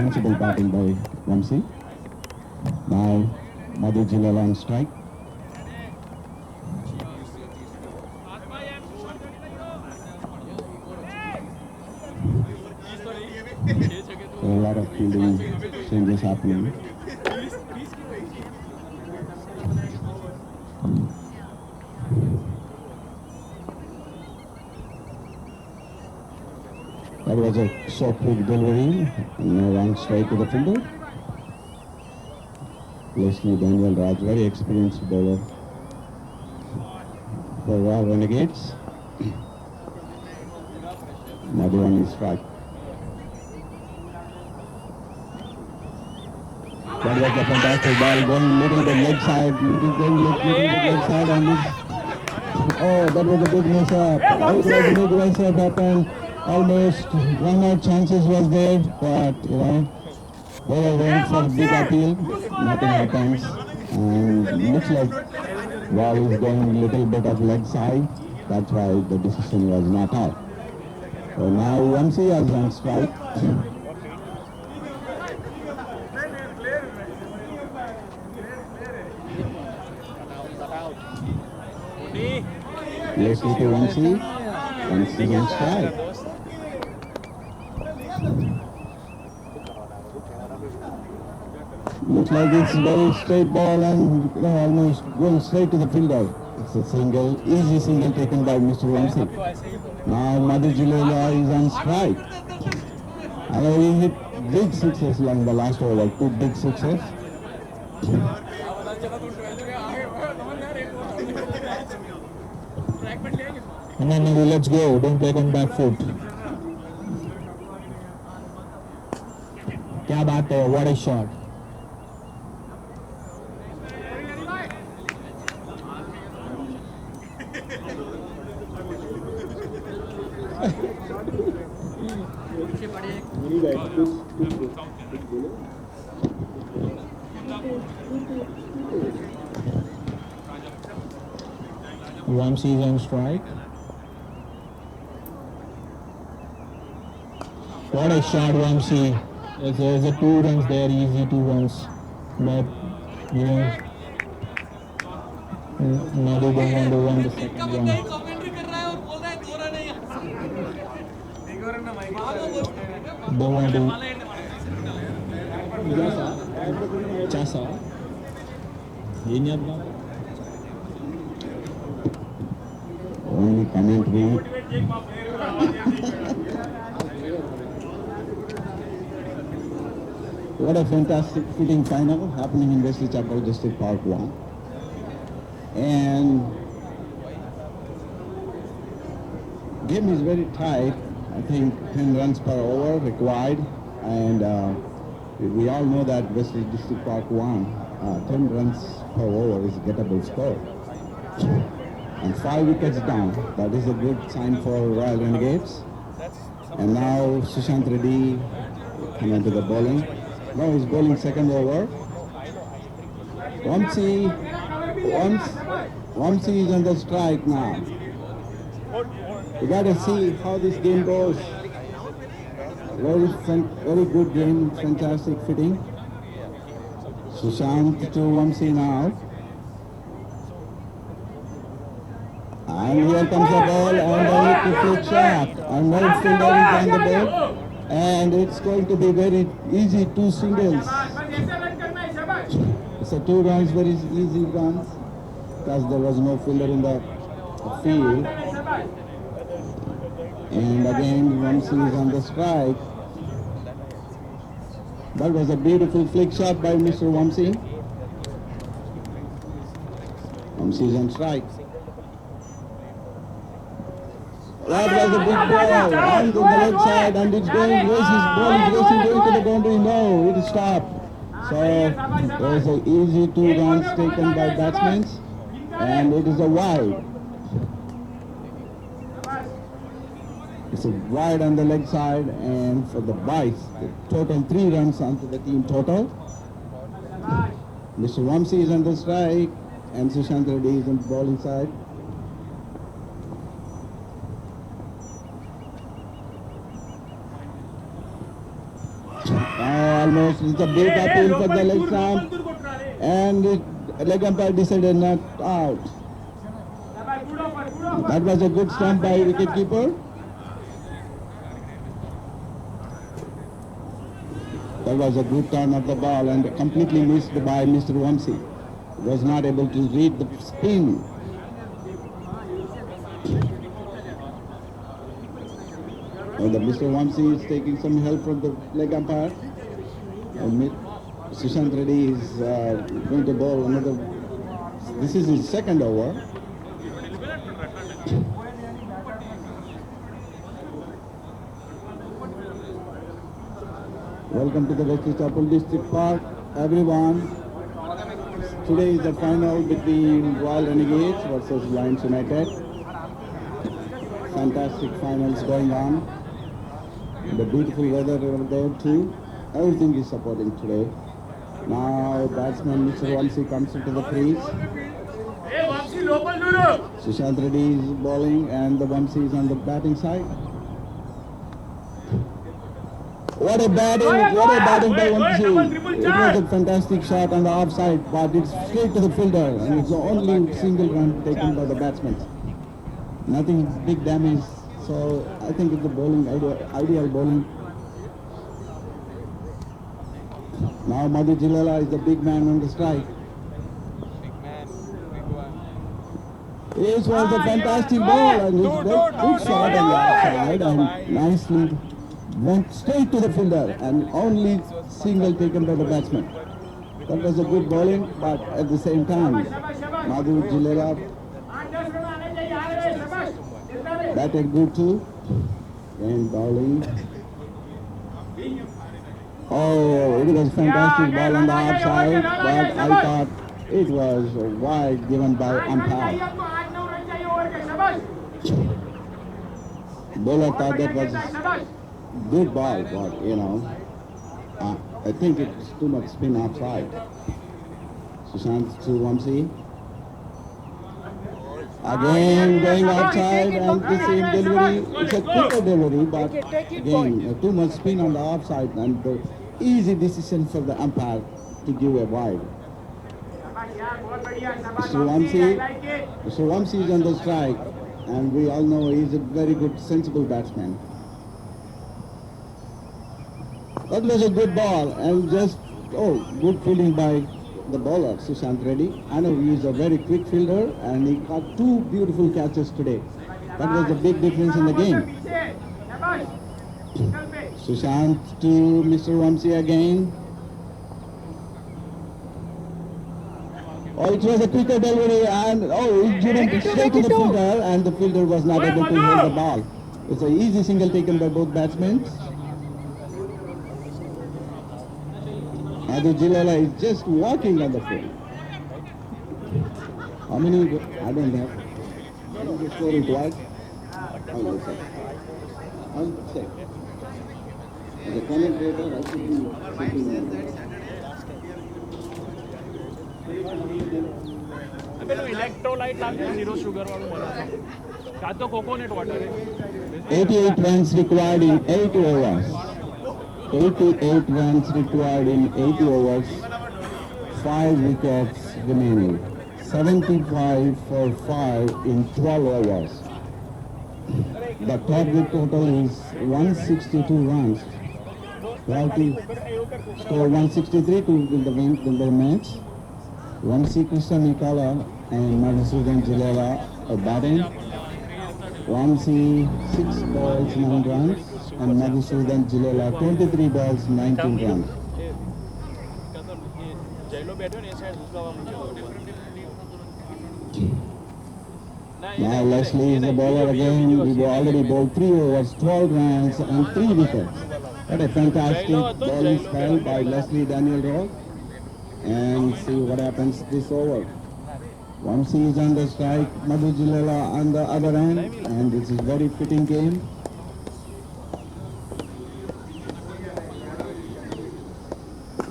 sensible batting by Vamsi. Now Madhu Jilala on strike. A lot of fielding changes happening. That was a short quick delivery, and one straight to the fielder. Leslie Daniel Raj, very experienced bowler for Royal Renegades. Madhu on his strike. That was a fantastic ball going little bit leg side, little bit leg side, and oh, that was a big mess up. It was a big mess up happened. Almost run out chances was there, but they were waiting for big appeal. Nothing happens, and looks like ball is going a little bit of leg side. That's why the decision was not out. So now Vamsi has on strike. Leslie to Vamsi. Vamsi on strike. Looks like it's very straight ball and almost going straight to the fielder. It's a single, easy single taken by Mr. Vamsi. Now Madhu Jilala is on strike. And he hit big sixes along the last over, 2 big sixes. Come on, Madhu, let's go. Don't play on back foot. क्या बात है, what a shot. Vamsi is on strike. What a shot, Vamsi. There's a 2 runs there, easy 2 runs. But, Madhu don't want to run the second one. Don't want to. Chasa. Only commentary. What a fantastic fitting final happening in Wesley Chapel District Park 1. And game is very tight. I think 10 runs per over required. And we all know that Wesley District Park 1, 10 runs per over is a gettable score. And 5 wickets down. That is a good sign for Royal Renegades. And now Sushant Reddy coming to the bowling. Now he's bowling second over. Vamsi is on the strike now. We got to see how this game goes. Very good game, fantastic fitting. Sushant to Vamsi now. And here comes the ball and a quick shot. And no fielder is on the board. And it's going to be very easy, 2 singles. So 2 runs, very easy runs. Because there was no fielder in the field. And again, Vamsi is on the strike. That was a beautiful flick shot by Mr. Vamsi. Vamsi is on strike. That was a big ball on the left side, and it's going racing going to the boundary. No, it stopped. So there's an easy 2 runs taken by batsmen, and it is a wide. It's a wide on the leg side, and for the Bites, the total 3 runs onto the team total. Mr. Vamsi is on the strike, and Sushant Reddy is on the bowling side. almost. It's a big appeal for the leg stump. And leg umpire decided not out. That was a good stump by wicketkeeper. That was a good turn of the ball and completely missed by Mr. Vamsi. Was not able to read the spin. And Mr. Vamsi is taking some help from the leg umpire. And Sushant Reddy is going to bowl another. This is his second over. Welcome to the Venkatapur District Park, everyone. Today is the final between Royal Renegades versus Lions United. Fantastic finals going on. The beautiful weather over there too. Everything is supporting today. Now batsman Mr. Vamsi comes into the crease. Sushant Reddy is bowling and the Vamsi is on the batting side. What a batting by Vamsi. It was a fantastic shot on the offside, but it's straight to the fielder and it's the only single run taken by the batsman. Nothing big damage, so I think it's the bowling, ideal bowling. Now Madhu Jilala is the big man on the strike. This was a fantastic ball and it's a good shot on the outside and nicely went straight to the fielder and only single taken by the batsman. That was a good bowling, but at the same time, Madhu Jilala batted good too. And bowling. Oh, it was a fantastic ball on the outside, but I thought it was wide given by umpire. Bowler thought that was good ball, but you know, I think it's too much spin outside. Sushant to Vamsi. Again going outside and the same delivery. It's a quicker delivery, but again too much spin on the offside and the easy decision for the umpire to give a wide. Mr. Vamsi is on the strike and we all know he's a very good sensible batsman. That was a good ball and just, good fielding by the bowler, Sushant Reddy. I know he is a very quick fielder and he got two beautiful catches today. That was a big difference in the game. Sushant to Mr. Vamsi again. Oh, it was a quicker delivery and it didn't straight to the fielder and the fielder was not able to hold the ball. It's an easy single taken by both batsmen. Madhu Jilala is just walking on the field. How many? I don't have. I think the score is what? I'll check. As a commentator, I should be sitting. Electrolyte લાગે zero sugar વાળું મળે કાં તો coconut water 88 runs required in 8 overs. 88 runs required in 80 overs. 5 wickets remaining. 75 for 5 in 12 overs. The target total is 162 runs. Quality score 163 to win the match. Vamsi Krishna Nikala and Madhusudan Jilala are batting. Vamsi 6 balls 9 runs and Madhusudan Jilala 23 balls 19 runs. Now Leslie is the bowler again. We already bowled 3 overs, 12 runs and 3 wickets. What a fantastic bowling spell by Leslie Daniel Rowe. And see what happens this over. Vamsi is on the strike, Madhu Jilala on the other end, and this is very fitting game.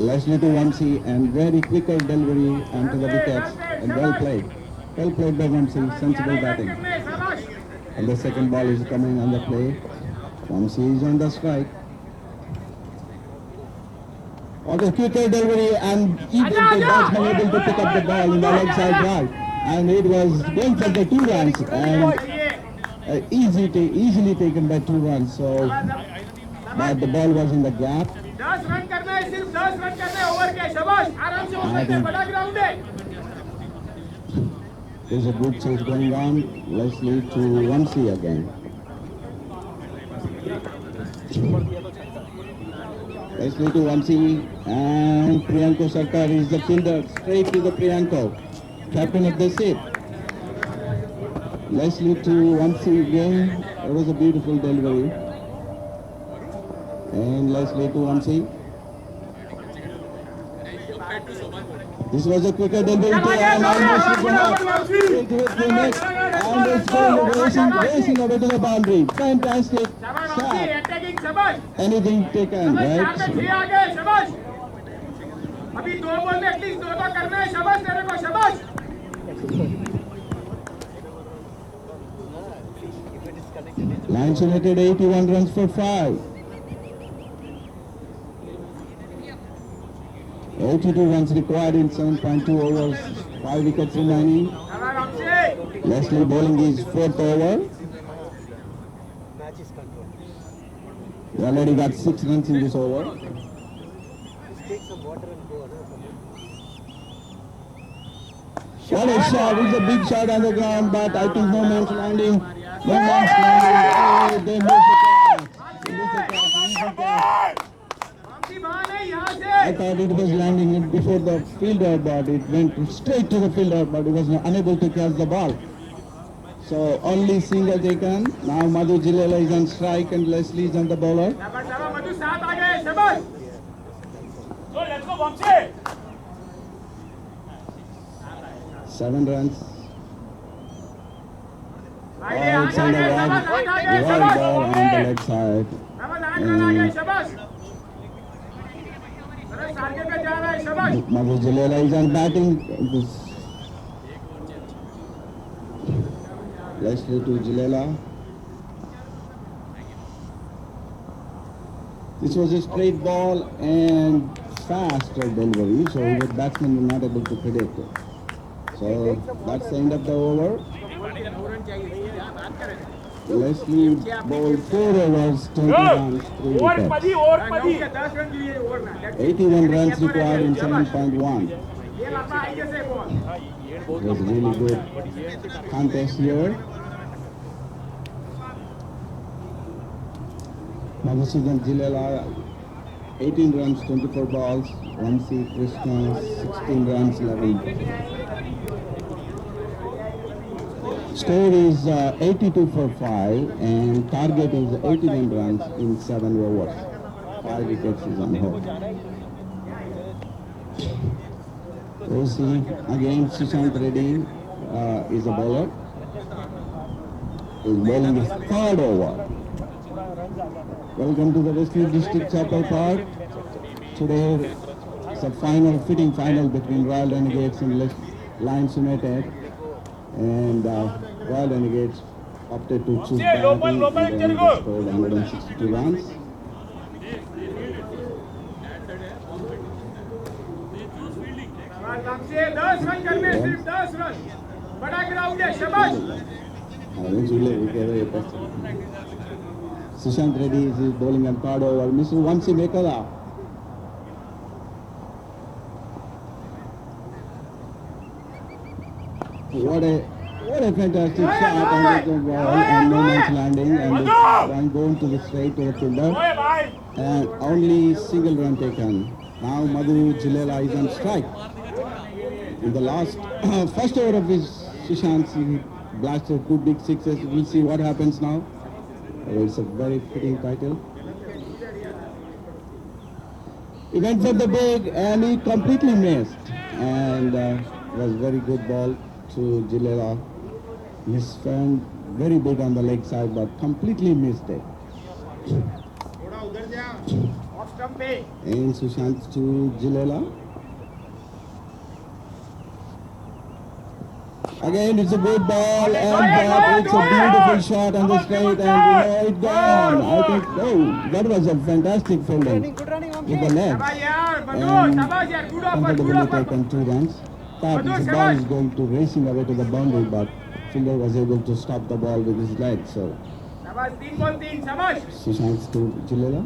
Leslie to Vamsi and very quicker delivery onto the wickets and well played. Well played by Vamsi, sensible batting. And the second ball is coming on the play. Vamsi is on the strike. On a quicker delivery, and even the batsman able to pick up the ball in the leg side right, and it was going for the 2 runs, and easily taken by 2 runs. So, but the ball was in the gap. 10 run करना है, सिर्फ 10 run करने over के, शाबाश, आराम से हो सकते हैं, बड़ा ग्राउंड है। There's a good chase going on. Leslie to Vamsi again. Leslie to Vamsi, and Priyanko Sarkar is the fielder. Straight to the Priyanko, captain of the ship. Leslie to Vamsi again. It was a beautiful delivery. And Leslie to Vamsi. This was a quicker delivery to and almost into the net, and it's going racing over to the boundary. Fantastic शाबाश shot. वंशी, attacking, शाबाश। Anything taken, शाबाश, 4 right? पे 6 आ गए, शाबाश। अभी 2 ball में at least 2 तो करना है, शाबाश तेरे को, शाबाश। Lions United 81 runs for 5. 82 runs required in 7.2 overs, 5 wickets remaining. शाबाश वंशी। Leslie bowling his 4th over. He already got 6 runs in this over. What a shot! It's a big shot on the ground, but I think no man's landing. No man's landing. Oh, they missed the catch. They missed the catch. Easy catch. वंशी बाहर नहीं, यहाँ से। I thought it was landing it before the fielder, but it went straight to the fielder, but he was unable to catch the ball. So only single taken. Now Madhu Jilela is on strike and Leslie is on the bowler. शाबाश, शाबाश, मधु 7 आ गए, शाबाश। So let's go, Vamsi. 7 runs. आगे, Oh, it's on the आगे, wide, शाबाश, आगे, wide शाबाश। ball on the leg side. शाबाश, 8 रन आ गए, शाबाश। अरे टारगेट पे जा रहा है, शाबाश। Madhu Jilela is on batting. Leslie to Jilela. This was a straight ball and faster delivery, so the batsman were not able to predict it. So that's the end of the over. Leslie bowled 4 overs, 20 runs, 3 Over wickets. पदी, over पदी. 10 run के लिए over ना। 81 runs required in 7.1. ये लंबा आगे से ball. It was a really good contest here. Madhusudan Jilela, 18 runs, 24 balls. Vamsi Krishna, 16 runs, 11. Score is 82 for 5, and target is 81 runs in 7 overs. 5 wickets is on hold. We'll see again. Sushant Reddy is a bowler. He's bowling his 3rd over. Welcome to the Westfield District Chapel Park. Today it's a final, fitting final between Royal Renegades and Lions United. And Royal Renegades opted to choose batting and then they scored 162 runs. शाबाश वंशी, 10 run करने, सिर्फ 10 run. बड़ा ground है, शाबाश। Sushant Reddy is bowling on 3rd over. Mr. Vamsi Mekala. What a fantastic shot on the ball and no man's landing, and this one going to the straight to the fielder, ओए भाई. and only single run taken. Now Madhu Jilela is on strike. In the last first over of his Sushant, he blasted 2 big sixes. We'll see what happens now. It's a very fitting title. He went for the big and he completely missed, and was very good ball to Jilela. His friend very big on the leg side, but completely missed it. थोड़ा उधर जा, off stump पे। And Sushant to Jilela. Again, it's a good ball, and it's a beautiful shot on the straight, and it gone. I think, oh, that was a fantastic fielding with the legs. शाबाश यार, and शाबाश यार, good offer, good comfortably offer. taken 2 runs. Thought Madhu, the ball is shabash. going to racing away to the boundary, but fielder was able to stop the ball with his leg. So शाबाश, 3 ball 3, शाबाश. Sushant to Chilela.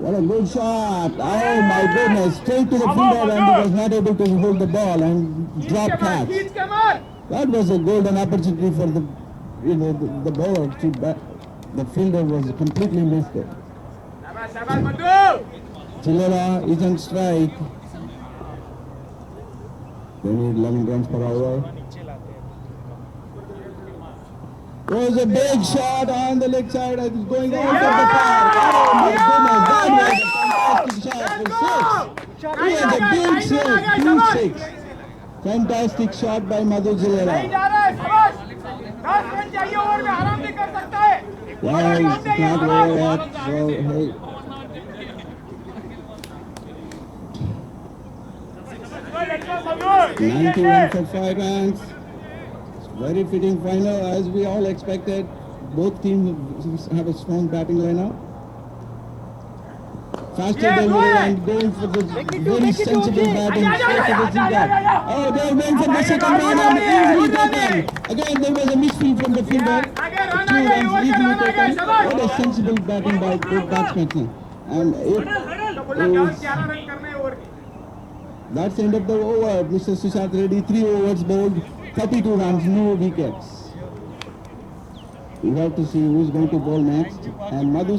What a good shot! Oh my goodness! Straight to the fielder, and he was not able to hold the ball and drop catch. खींच के मार. That was a golden opportunity for the, the bowler to bat. The fielder was completely missed it. शाबाश, शाबाश मधु. Chilera is on strike. They need 11 runs per hour. It was a big shot on the leg side. It is going out of the park. Oh my goodness, that was a fantastic shot for 6. He had a big six, 2-6. Fantastic shot by Madhu नहीं Chilera. जा रहा है, शाबाश. 10 run चाहिए over में, आराम भी कर सकता है. Yeah, it's not over yet. So, hey. Madhu. 91 for 5 runs. It's very fitting final as we all expected. Both teams have a strong batting lineup. Faster Yeah, go delivery ahead. and going for the very sensible batting. Oh, they're going for the second run and easily taken. Again, there was a misfield from the fielder. आगे run 2 आ गए, runs over का easily run आ गए, taken. शाबाश. What a sensible batting by both batsmen. And तो बोला it 10 is 11 run करने over के. that's the end of the over. Mr. Sushant Reddy, 3 overs bowled, 32 runs, no wickets. We have to see who's going to bowl next. And Madhu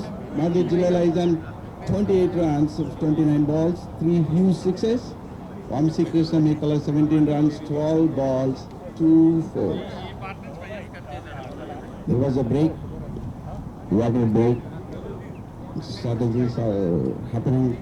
Chilera is on 28 runs of 29 balls, 3 huge sixes. Vamsi Krishna Mekala 17 runs, 12 balls, 2 fours. There was a break. Water break. Strategies are happening.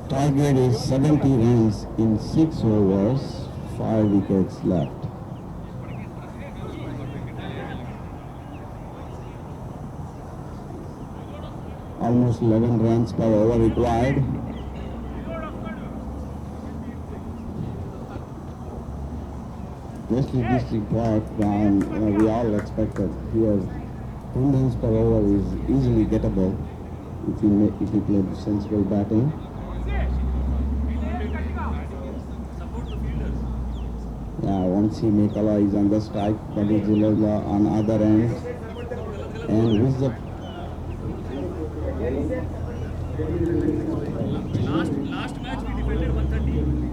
Target is 70 runs in 6 overs, 5 wickets left. Almost 11 runs per over required. Wesley District Park, we all expected here 10 runs per over is easily gettable if you play sensible batting. Yeah, once he Mekala is on the strike, but is on other end. And who's the Last match we defended 130.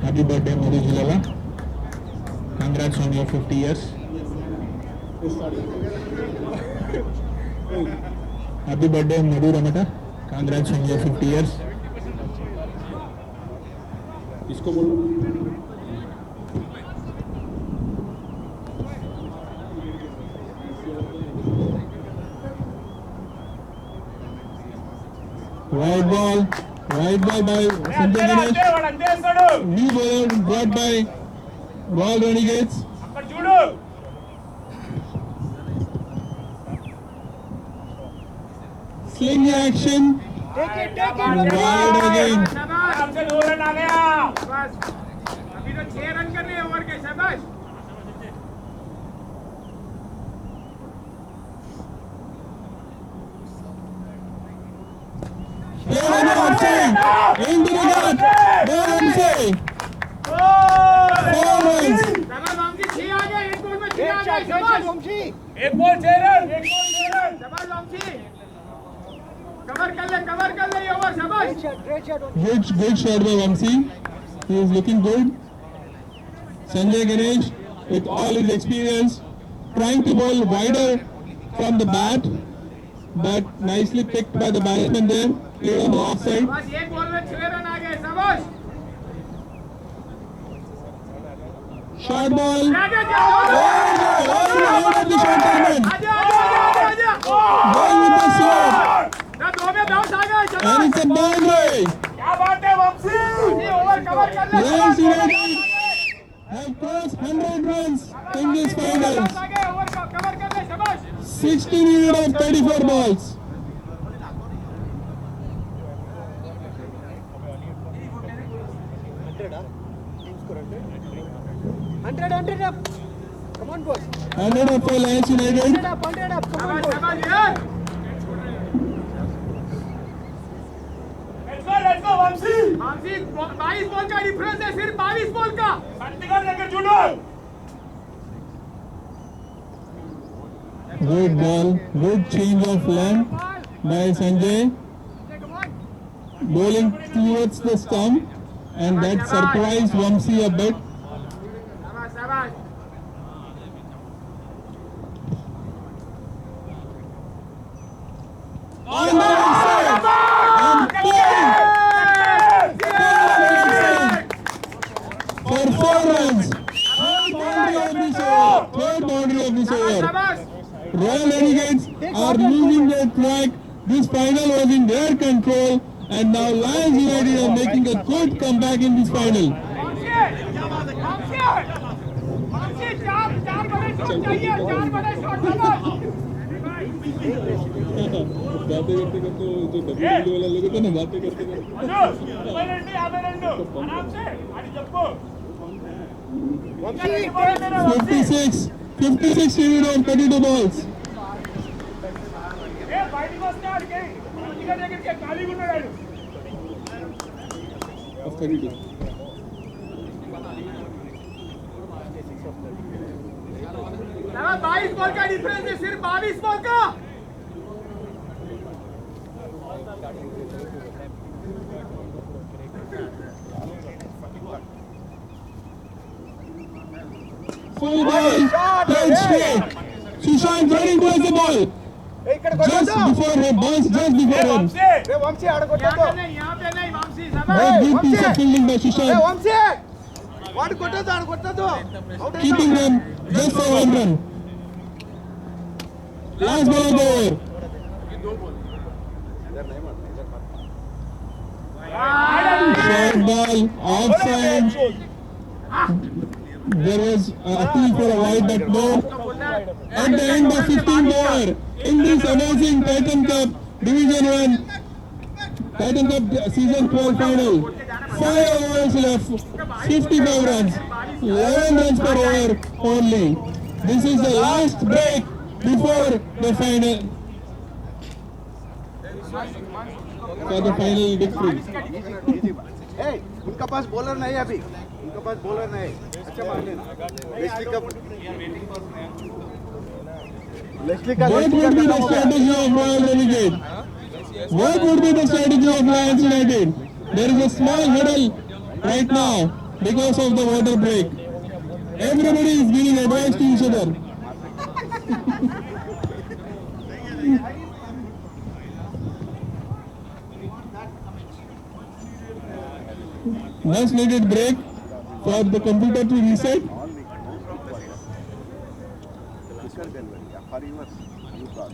Happy birthday, Madhu Chilera. Congrats on your 50 years. Happy birthday, Madhu Ramata. Congrats on your 50 years. इसको बोलो. White ball by Sanjay Ganesh. New ball brought by Royal Renegades. Sling action. Wide again. हमसे 2 run आ गया. बस अभी तो 6 run करने हैं over के. शाबाश. Into the net. Ramsey. 4 runs. शाबाश वामसी 6 आ गए. एक बॉल में 6 आ गए. शाबाश. एक बॉल 6 रन, एक बॉल 6 रन. शाबाश वामसी. कवर कर ले ये ओवर. शाबाश. Good shot by Vamsi. He is looking good. Sanjay Ganesh, with all his experience, trying to bowl wider from the bat, but nicely picked by the batsman there. Played on the offside. बस एक ball में 6 run आ गए. शाबाश. Short ball. आजा Out of the short tournament. आजा. Ball with the slot. ना 2 में bounce आ गया. And शाबाश. it's a boundary. Lions United have crossed 100 runs in this final. आगे ओवर कवर कर ले शाबाश 16 units of 34 balls. Hundred up. Come on, boys. 100 up for Lions United. 100 up. Come on, शाबाश boys. शाबाश यार let's go Banshi 22 ball का difference है सिर्फ 22 बॉल का प्रैक्टिकल लेकर जुड़ो Good ball, good change of length by Sanjay. Bowling towards the stump, and that surprised Vamsi a bit. शाबाश शाबाश On the outside, and for 4 runs. Third boundary of this over. शाबाश Royal Renegades are losing their track. This final was in their control, and now Lions United are making a good comeback in this final. वंशी चार बड़े shot चाहिए 4 बड़े shot शाबाश बातें करते करते जो डब्ल्यूडब्ल्यू वाला लोग होते ना बातें करते करते आराम से आड़ी जप्पो 56 units on 32 balls. A fighting को स्टार्ट करें टिकट लेकर के काली गुंडा डालो Of 32. लगा 22 बॉल का डिफरेंस है सिर्फ 22 बॉल का Full ball, dead straight. Sushant running towards the ball. Just before him, bounce just before him. Vamsi ఆడగొట్టదు यहाँ पे नहीं वामसी Very शाबाश good piece of fielding by Sushant, Vamsi వాడు కొట్టదు ఆడగొట్టదు keeping them just for 1 run. Last ball of the over. Short ball, offside. There was a appeal for a wide but no. At the end of 15th over, in this amazing Titan Cup Division 1, Titan Cup Season 12 final, 5 overs left, 55 runs, 11 runs per over only. This is the last break before the final. For the final victory. उनका पास bowler नहीं है अभी उनका पास bowler नहीं अच्छा मार लेना Leslie का What would be the strategy of Royal Renegade? What would be the strategy of Lions United? There is a small huddle right now because of the water break. Everybody is giving advice to each other. Much needed break for the computer to reset.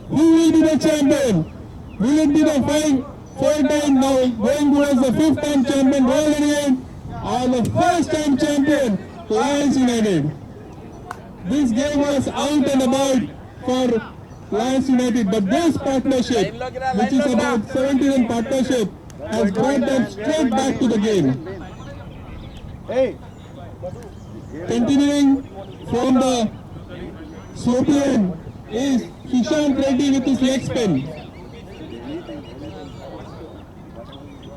Who will be the champion? Will it be the 4-time now going towards the 5th-time champion Royal Renegade or the first-time champion Lions United? This game was out and about for Lions United, but this partnership, which is about 17 partnership, has brought them straight back to the game. Continuing from the slope lane is Sushant Reddy with his leg spin.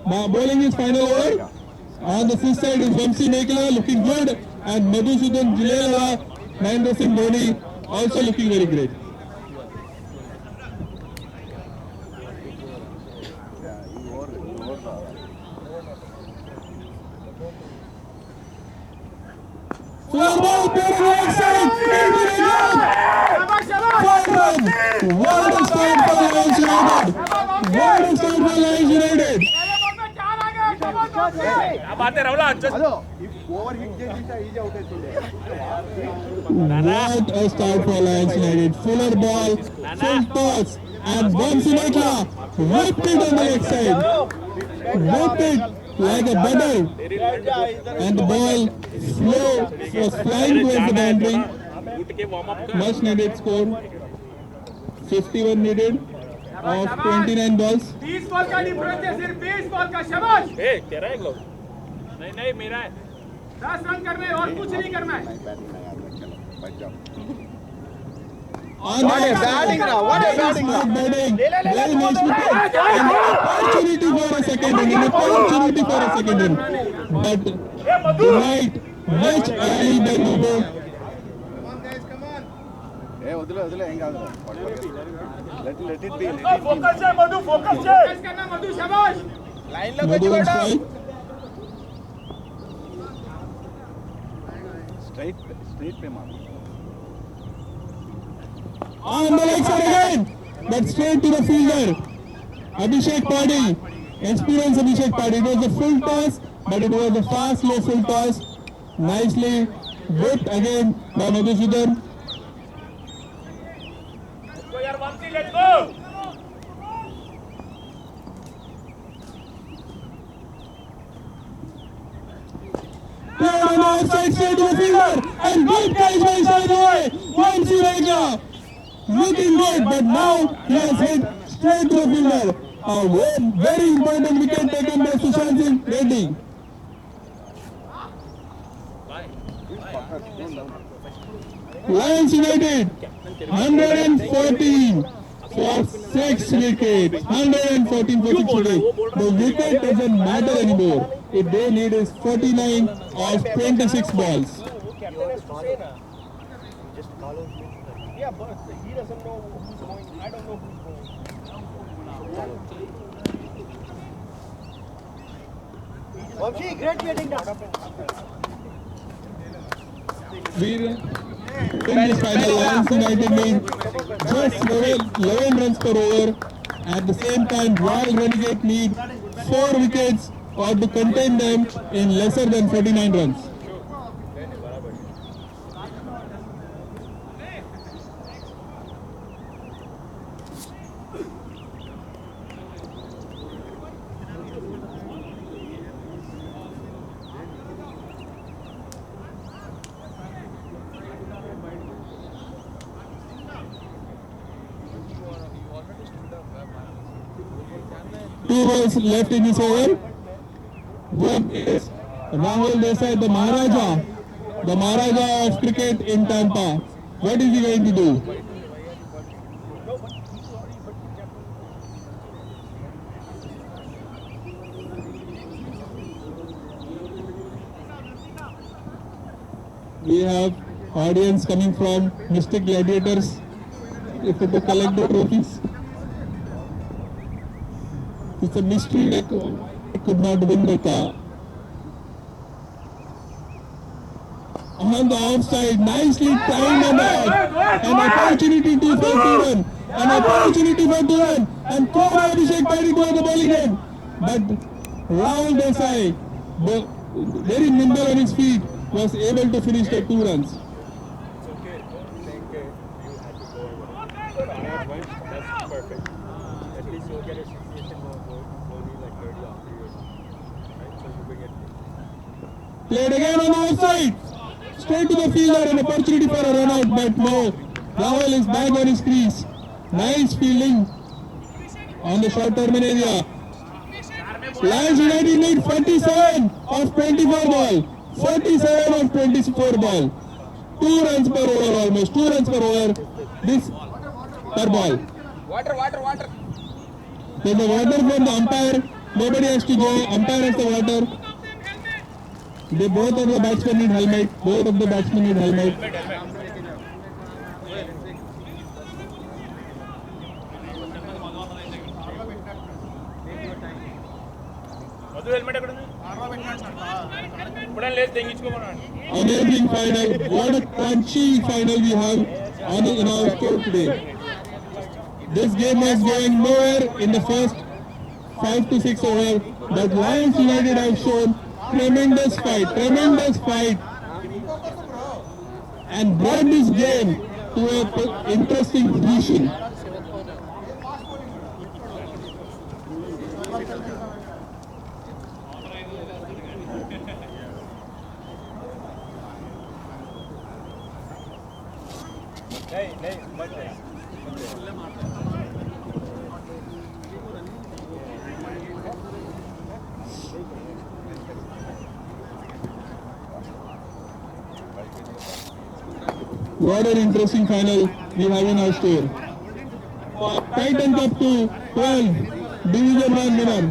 Bowling his final over. On the 5th side is Vamsi Mekala looking good, and Madhusudan Jalewala, Mahendra Singh Dhoni also looking very great. Full ball, pure right side, into the ground. शाबाश शाबाश 4 runs. What a start for Lions United. What a start for Lions United. पहले ball में 4 आ गए शाबाश वामसी क्या बात है रवला hello over hit చేసింటే ఈజీ అవుట్ అవుతుంది What a start for Lions United. Fuller ball, full toss, and Vamsi Mekla whipped it on the leg side. Whipped it like a butter, and the ball was flying towards the boundary. उठ के warm up कर Much needed score. 51 needed of 29 balls. 20 ball का difference है, सिर्फ 20 ball का। शाबाश। ए तेरा है ग्लव नहीं नहीं मेरा है 10 रन करने और कुछ नहीं करना है। What a batting now! What a batting! Very nice wicket. An opportunity for a second run. An opportunity for a second run. But denied much early by Madhu. ए वदले ಹೆಂಗ let it be फोकस है मधु, focus है। Focus करना मधु, शाबाश। Madhu on strike. straight पे मार On the leg side again, but straight to the fielder. Abhishek Padhi, experienced Abhishek Padhi. It was a full toss, but it was a fast, slow full toss. Nicely whipped again by Madhusudan. Let's go यार, वापसी, let's go। Played on the outside, straight to the fielder, and good catch by Sanjay. Vamsi Rekha. Looking good, but now he has hit straight to the fielder. A very important wicket taken by Sushant Singh Reddy. Lions United 114 for 6 wickets. 114 for 6 wickets. The wicket doesn't matter anymore. If they need is 49 of 26 balls. Yeah, but he doesn't know who's going. I don't know who's going. Vamshi, great batting now. In this final, Lions United made just 11 runs per over. At the same time, Royal Renegade need 4 wickets or to contain them in lesser than 49 runs. Two balls left in this over. What is Rahul Desai, the Maharaja of cricket in Tampa? What is he going to do? We have audience coming from Mystic Gladiators to collect the trophies. It's a mystery that could not win the car. On the offside, nicely timed and out. An opportunity to for Turan. An opportunity for Turan. And throw by Abhishek Padhi to the ball again. But Rahul Desai, very nimble on his feet, was able to finish the 2 runs. That's perfect. At least you'll get a situation only like 30 after years. Right? So you bring it. Played again on the outside. Straight to the fielder, an opportunity for a run out, but no. Rahul is back on his crease. Nice fielding on the short terminal area. Lions United need 47 of 24 ball. 47 of 24 ball. 2 runs per over almost. 2 runs per over. This per ball. Water. There's the water from the umpire. Nobody has to go. Umpire has the water. Both of the batsmen need helmet. Both of the batsmen need helmet. Madhu helmet पड़ा less देंगे इसको बनाने Amazing final. What a punchy final we have in our score today. This game was going nowhere in the first 5 to 6 over, but Lions United have shown tremendous fight, and brought this game to an interesting position. नहीं नहीं मत नहीं What an interesting final we have in our store. Titan Cup 2, 12, Division 1 winner.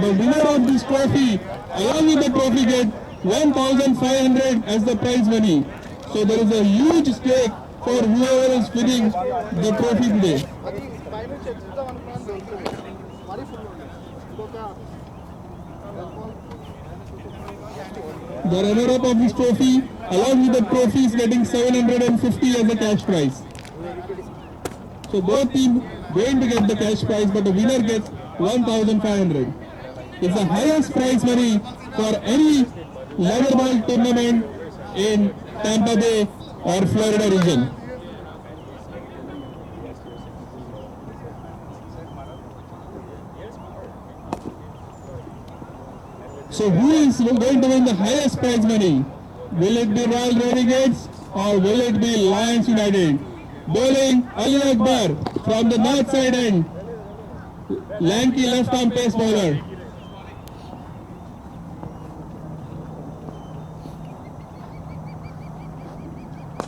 The winner of this trophy, along with the trophy, get 1,500 as the prize money. So there is a huge stake for whoever is winning the trophy today. అది పైన చూద్దాం అనుకున్నాను దొరుకుతుంది మరీ full ఉంది ఇంకొక The runner-up of this trophy, along with the trophy, is getting 750 as a cash prize. So both teams going to get the cash prize, but the winner gets 1,500. It's the highest prize money for any leather ball tournament in Tampa Bay or Florida region. So who is going to win the highest prize money? Will it be Royal Renegades or will it be Lions United? Bowling Ali Akbar from the north side end. Lanky left arm pace bowler.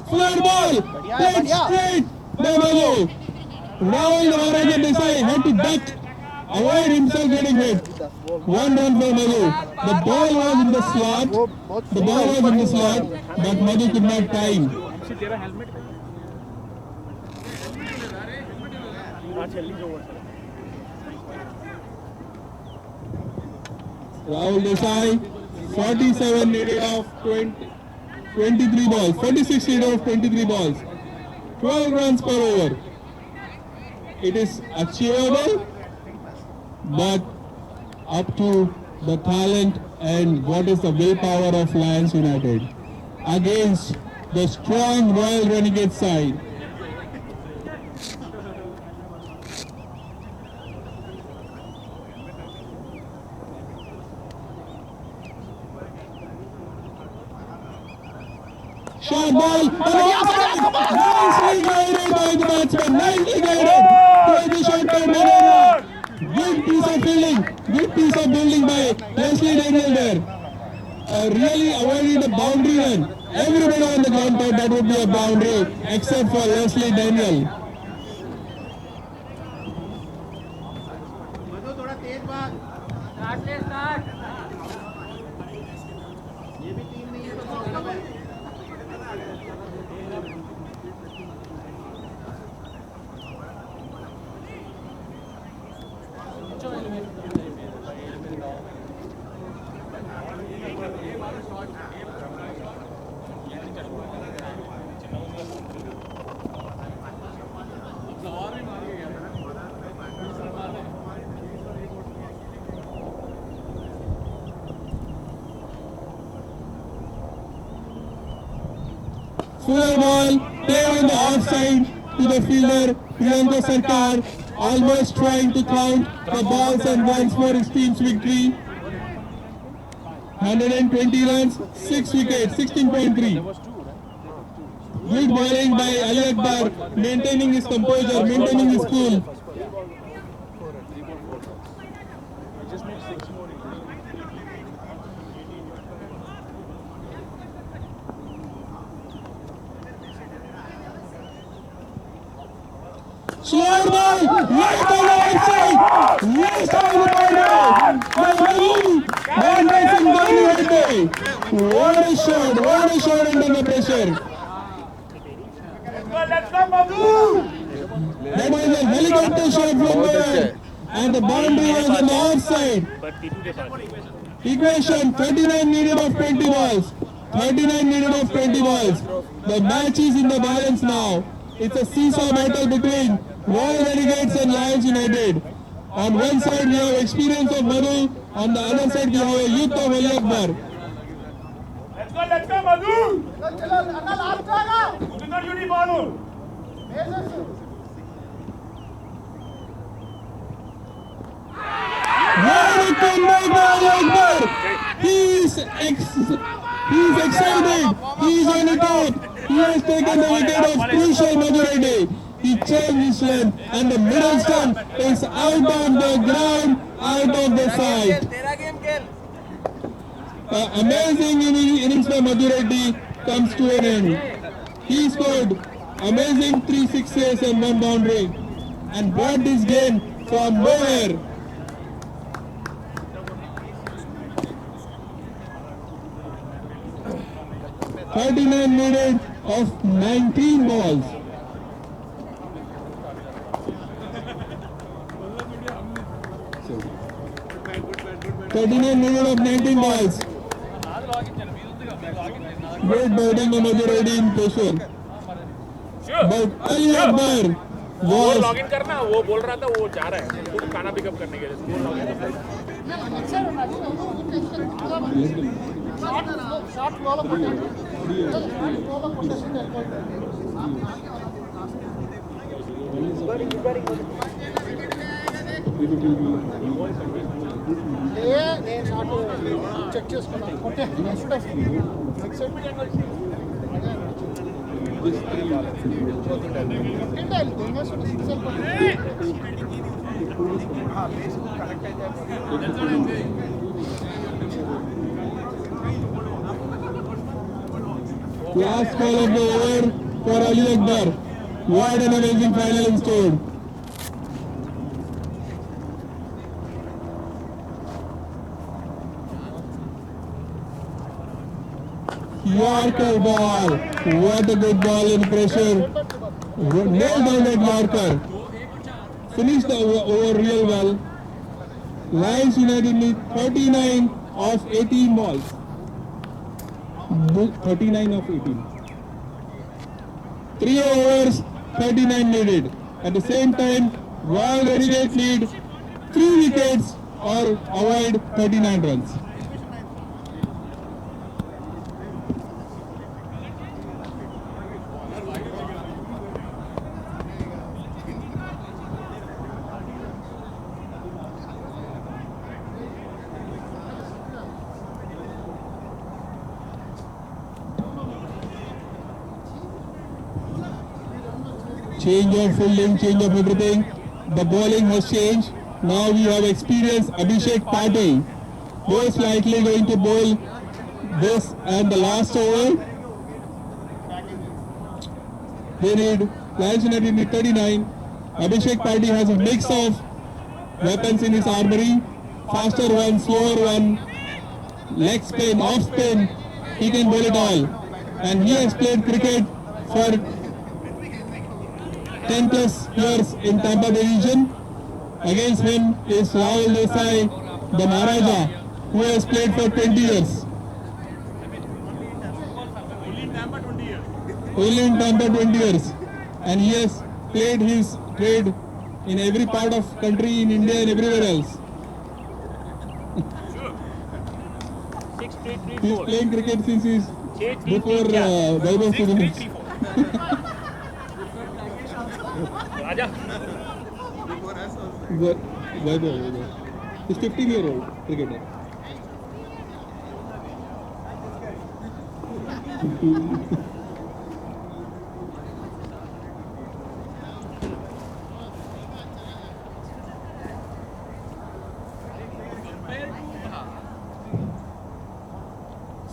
Flare ball! Played straight! Devalo! Rahul Maharaja Desai had to duck, avoid himself getting hit. One run for Madhu. The ball was in the slot. The ball was in the slot, but Madhu could not time. Rahul Desai, 47 needed of 23 balls. 46 needed of 23 balls. 12 runs per over. It is achievable, but up to the talent and what is the willpower of Lions United against the strong Royal Renegade side. Short ball, nicely guided by the batsman, nicely guided by the short-term manager. Good piece of fielding, good piece of building by Leslie Daniel there. Really avoided a boundary run. Everybody on the ground thought that would be a boundary except for Leslie Daniel. मधु थोड़ा तेज भाग ये भी team नहीं है तो problem है Fuller ball, played on the offside to the fielder, Priyanka Sarkar, almost trying to count the balls and runs for his team's victory. 120 runs, 6 wickets, 16.3. Good bowling by Ali Akbar, maintaining his composure, maintaining his cool. Slow ball, right on the outside, right on the border, by Madhu, bouncing down the What a shot under the pressure. Let's go, Madhu! That was a helicopter shot from there, and the boundary was on the offside. Equation 39 needed of 20 balls. 39 needed of 20 balls. The match is in the balance now. It's a seesaw battle between Royal Renegades and Lions United. On one side we have experience of Madhu, on the other side we have a youth of Ali Akbar. Let's go, Madhu! चलो अन्ना last आएगा Udhar Yuni Banu! What a comeback by Ali Akbar! He's excited. He's on the top. He has taken the wicket of crucial Madhureddy. He changed his length and the middle stump is out of the ground, out of the side. Amazing innings by Madhureddy comes to an end. He scored amazing 3 sixes and 1 boundary and brought this game from nowhere. .39 needed of 19 balls. 39 needed of 19 balls. Great batting by Madhureddy in pressure. But Ali Akbar वो was login करना वो बोल रहा था वो जा रहा है खुद खाना पिकअप करने के लिए स्कूल लॉगिन షార్ట్ ఫ్లోలో కొట్టండి షార్ట్ ఫ్లోలో కొట్టేసింది నేను షార్ట్ చెక్ చేసుకున్నాను కొట్టే last ball of the over for Ali Akbar. What an amazing final in scored. Yorker ball. What a good ball in pressure. Nailed down that Yorker. Finished the over real well. Lions United need 39 of 18 balls. 39 of 18. 3 overs, 39 needed. At the same time, Royal Renegades need 3 wickets or avoid 39 runs. Change of fielding, change of everything. The bowling has changed. Now we have experienced Abhishek Patil. Most likely going to bowl this and the last over. They need, Lions United need 39. Abhishek Patil has a mix of weapons in his armory. Faster one, slower one, leg spin, off spin. He can bowl it all. And he has played cricket for 10 plus years in Tampa Division. Against him is Rahul Desai, the Maharaja, who has played for 20 years. Only in Tampa 20 years. And he has played his trade in every part of country in India and everywhere else. He is playing cricket since he is before Vaibhav Suriyanshi. Raja Vaibhav. He's 15-year-old cricketer.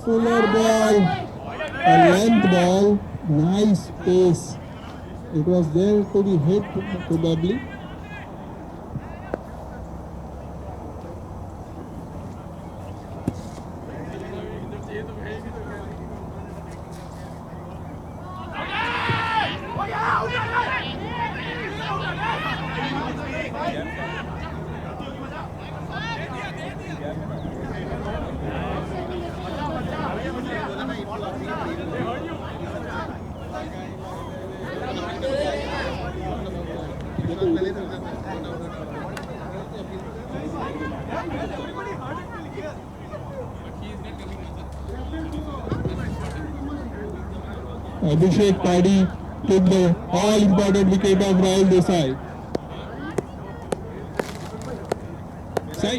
Fuller ball, a length ball, nice pace. It was there to be hit probably. Abhishek Patil took the all-important wicket of Rahul Desai. Sai.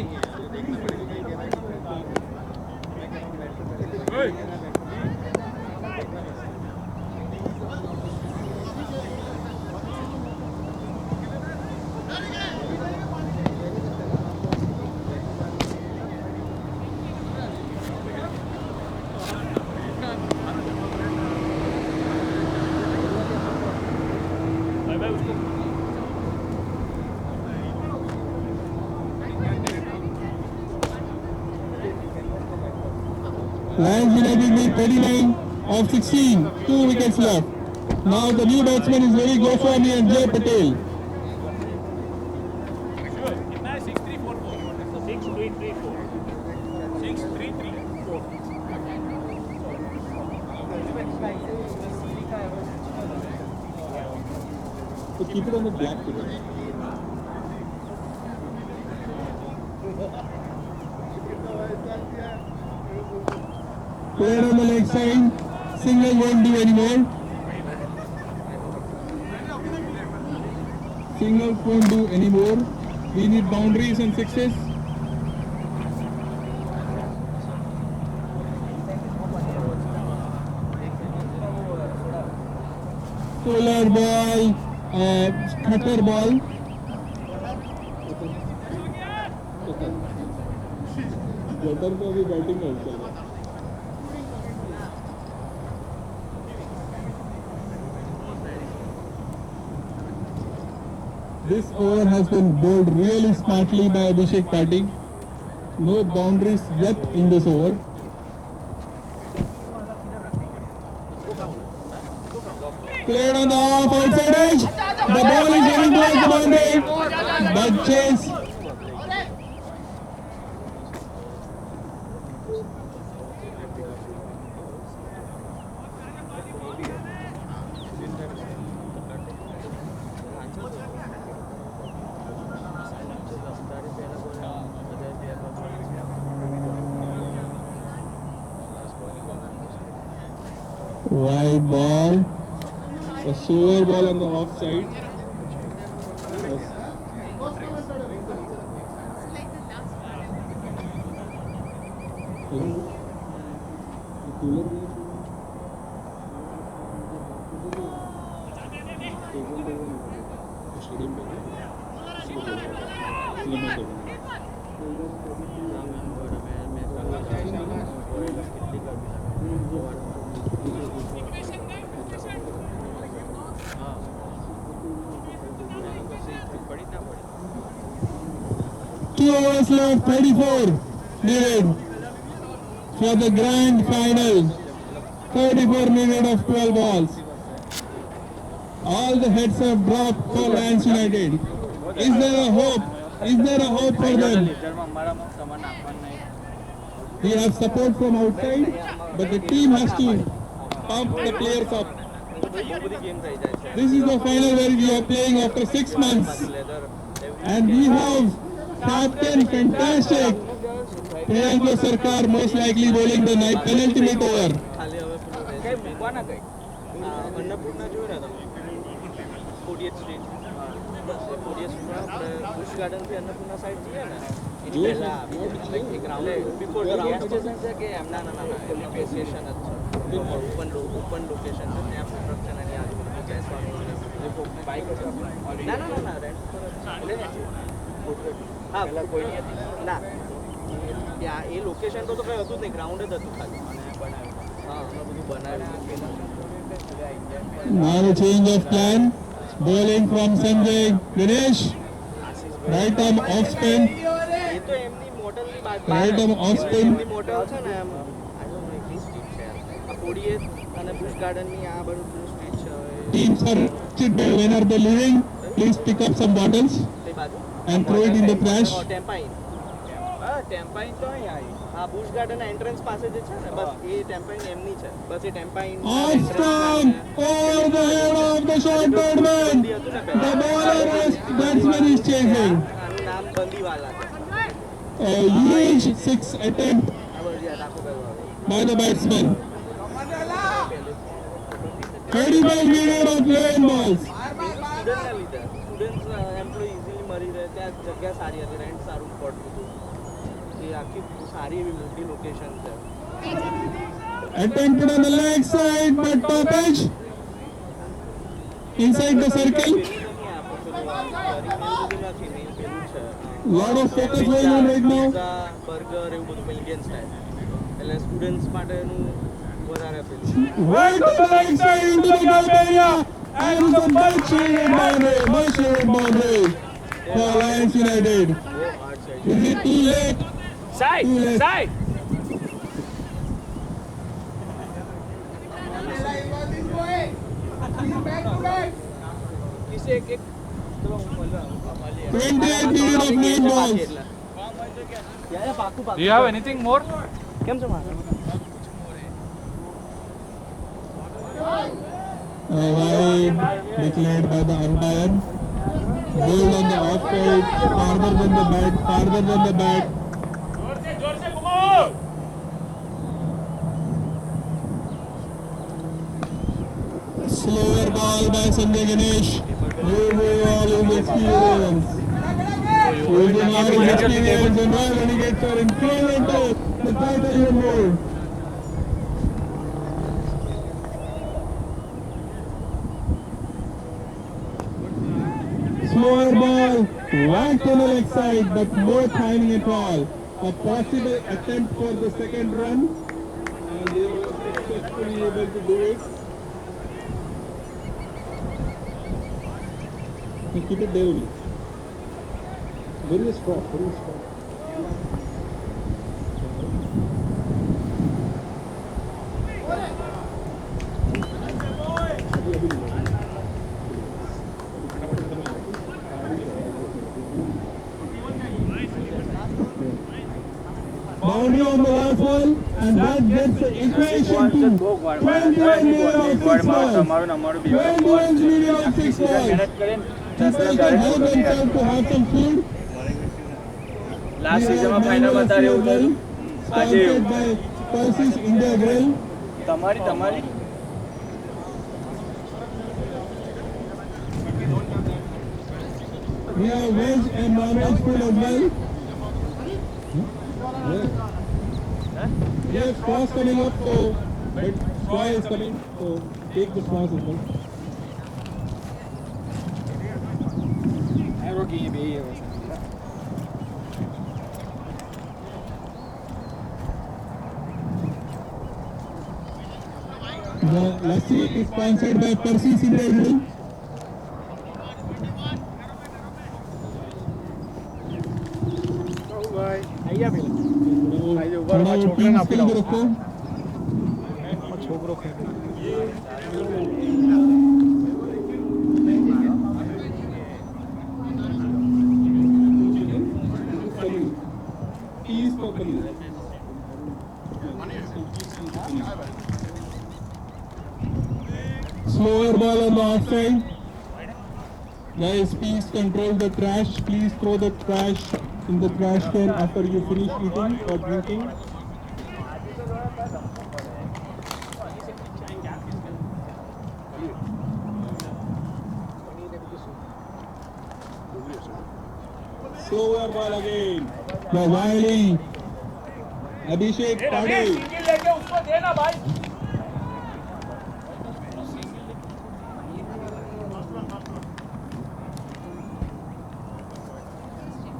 Lions United need 39 of 16. 2 wickets left. Now the new batsman is Ravi Goswami and Jay Patel. 6-3-3-4. So keep it on the black today. Player on the leg side, single won't do anymore. Singles won't do anymore. We need boundaries and sixes. Solar ball, cutter ball. Cutter को अभी batting करते हैं. This over has been bowled really smartly by Abhishek Patil. No boundaries yet in this over. Played on the off outside edge. The ball is heading towards the boundary. But chase. Wide ball. A slower ball on the off side. Two overs left, 34 needed for the grand final. 34 needed of 12 balls. All the heads have dropped for Lions United. Is there a hope? Is there a hope for them? We have support from outside, but the team has to pump the players up. This is the final where we are playing after 6 months. And we have Captain Fantastic Priyanka Sarkar most likely bowling the night penultimate over. Annapurna जो है ना 48 street 48 Bush garden की Annapurna side जी है ना पहला एक ground है before ground station से के ना ना ना एमपी स्टेशन अच्छा ओपन लोकेशन है ત્યાં પ્રોડક્શન અને આજુબાજુ બેસવાનું જે કોકની બાઇક ના ના ના ના રેન્ટ હા પેલા કોઈ નહીં ના ત્યાં એ લોકેશન તો કંઈ હતું જ નહીં ગ્રાઉન્ડ જ હતું ખાલી અને બનાવ્યું હા અમે બધું બનાવ્યું પેલા Now a change of plan. Bowling from Sanjay Ganesh. Right arm off spin. એ તો એમની મોટલની વાત Right arm off spin. એમની મોટલ છે ને એમ આઈ ડોન્ટ નો એકલી સ્ટ્રીટ છે આ 48 અને બુશ ગાર્ડનની આ બધું સ્ટ્રીટ છે Teams are when are they leaving? Please pick up some bottles તે બાજુ and throw it in the trash. ટેમ્પાઇન હા ટેમ્પાઇન તો અહીં આવી આ બુશ ગાર્ડન એન્ટ્રન્સ પાસે જે છે ને બસ એ ટેમ્પાઇન એમની છે બસ એ ટેમ્પાઇન Off stump over the head of the short batsman. The bowler is batsman is chasing. આનું નામ બંદીવાલા છે A huge 6 attempt આ બધું યાદ આખું કરવા by the batsman. 35 minutes of laying balls. સ્ટુડન્ટના લીધે સ્ટુડન્ટ્સ એમ્પ્લોય ઇઝીલી મળી રહે ત્યાં જગ્યા સારી હતી રેન્ટ સારું પડતું હતું એ આખી સારી એવી મોટી લોકેશન છે Attempted on the leg side, but top edge. Inside the circle. Lot of focus going on right now. Burger એવું બધું ઇન્ડિયન સ્ટાઇલ એટલે સ્ટુડન્ટ્સ માટેનું વધારે પેલું Right on the leg side into the gap area. And it's a much shaded boundary for Lions United. બહુ hard છે Is it too late? Side, Too late. આ side. किसी एक एक चलो बोल रहा हूँ 28 period of 9 balls. या पाकू पाकू Do you have anything more? કેમ છો મારા Wide declared by the umpire. Bowled on the offside, farther than the bat, farther than the bat. जोर से घुमाओ Slower ball by Sanjay Ganesh. Using all his experience. Using all his experience, and Royal Renegades are incremental. The title even more. Slower ball, whacked on the leg side, but no timing at all. A possible attempt for the second run, and they were successfully able to do it. Keep it there only. Very strong, very strong. Boundary on the last ball, and that gets the equation to 21 million of 6 balls. 21 million of 6 balls. People can help themselves to have some food. Last સીઝનમાં ફાઇનલમાં તારે એવું થયું આજે Sponsored by Persis India Grill. તમારી તમારી We have veg and non-veg food as well. We have straws coming up, so but straw is coming, so take the straws as well. The lassi is sponsored by Persis India Grill. थोड़ा वो team skill भी रखो. Peas properly. Slower ball on the offside. Guys, please control the trash. Please throw the trash in the trash can after you finish eating or drinking. Slower ball again. The wily Abhishek Patil. Single लेके उसको देना भाई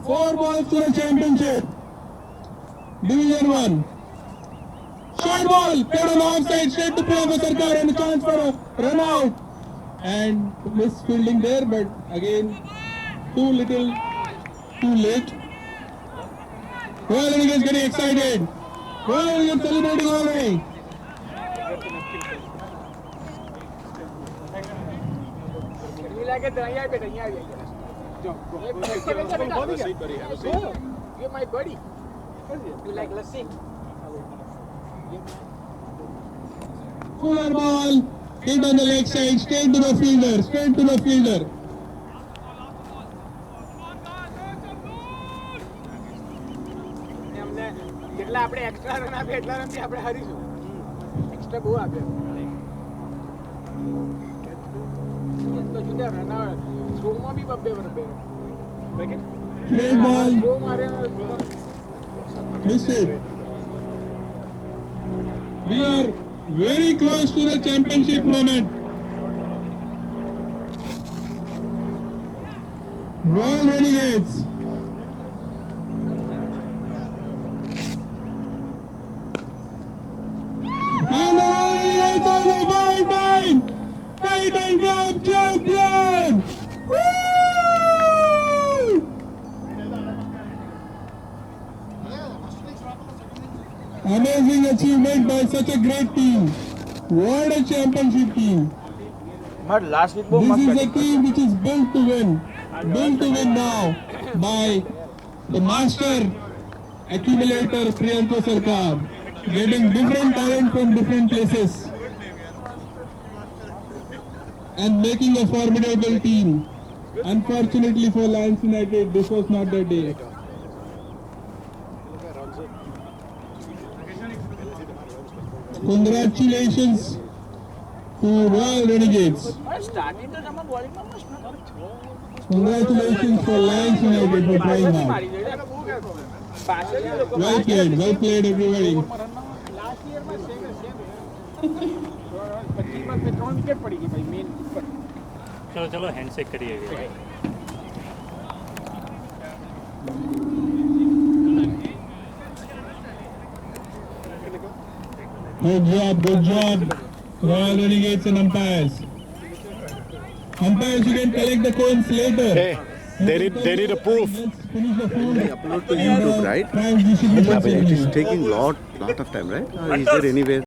4 balls to the championship. Division 1. Short ball, played on the offside, straight to Prabha Sarkar and a chance for a run out. And missed fielding there, but again, too little, too late. Royal Renegades getting excited. Royal Renegades celebrating already. लेके दवाइयां पे दवाइयां भी जो ये my body you like lassi Fuller ball, hit on the leg side, straight to the fielder, straight to the fielder. हमने જેટલા આપણે એક્સ્ટ્રા રન આપે એટલા રનથી આપણે હારીશું એક્સ્ટ્રા બહુ આપે તો જુદા રન આવે સ્લોમાં બી બબ્બે બબ્બે Straight ball, સ્લો મારે missed it. We are very close to the championship moment. Royal Renegades. And the Royal Renegades are the world Titan Cup champion! Woo! Amazing achievement by such a great team. What a championship team. But last week वो This मस्त is a team which is built to win now by the master accumulator Priyanka Sarkar, getting different talent from different places and making a formidable team. Unfortunately for Lions United, this was not the day. Congratulations to Royal Renegades. Starting तो जमा bowling में मस्त ना Congratulations for Lions United for trying hard. मारी दे passion ही देखो Well played everybody. Last year में same 25 में 3 wicket पड़ी थी भाई मेन चलो चलो हैंडशेक करिए Good job, Royal Renegades and umpires. Umpires, you can collect the coins later. Hey, they need a proof. Let's finish the phone. Upload to YouTube, right? Prize distribution Yeah, but it is ceremony. taking lot of time, right? Or is there any way